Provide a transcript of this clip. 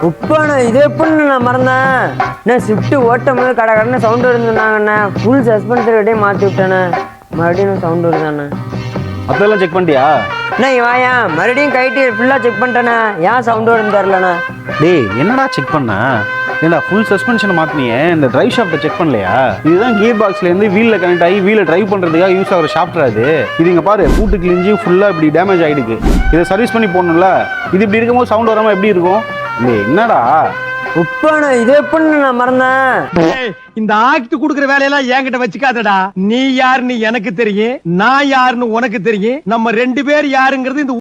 உப்பாண்ணா இது எப்படின்னு நான் மறந்தேன். நான் ஷிஃப்ட் ஓட்டும் போது கடை கடனை சவுண்ட் வருதுன்னாங்கண்ணே. ஃபுல் சஸ்பென்சர் கிட்டே மாற்றி விட்டேண்ணே. மறுபடியும் சவுண்ட் வருதாண்ணே. அதெல்லாம் செக் பண்ணிட்டியா? அண்ணா வாயா மறுபடியும் கைட்டு ஃபுல்லாக செக் பண்ணிட்டேண்ணே. ஏன் சவுண்ட் வருதுன்னு தெரிலண்ணா. டேய் என்னடா செக் பண்ண? ஏண்டா ஃபுல் சஸ்பென்ஷனை மாற்றினியே, இந்த டிரைவ் ஷாஃப்ட்டை செக் பண்ணலையா? இதுதான் கியர் பாக்ஸ்லேருந்து வீலில் கனெக்ட் ஆகி வீலை டிரைவ் பண்ணுறதுக்காக யூஸ் ஆகிற ஷாஃப்ட்ரா அது. இது இங்கே பாரு பூட்டு கிழிஞ்சு ஃபுல்லாக இப்படி டேமேஜ் ஆகிடுக்கு. இதை சர்வீஸ் பண்ணி போடணும்ல. இது இப்படி இருக்கும்போது சவுண்ட் வராமல் எப்படி இருக்கும்? டேய் என்னடா உப்பாண்ணா இது எப்படின்னு நான் மறந்தேன். இந்த ஆக்ட் குடுக்குற வேலையெல்லாம் என்கிட்ட வச்சுக்காதடா. நீ யாருன்னு எனக்கு தெரியும், நான் யாருன்னு உனக்கு தெரியும். நம்ம ரெண்டு பேர் யாருங்கிறது இந்த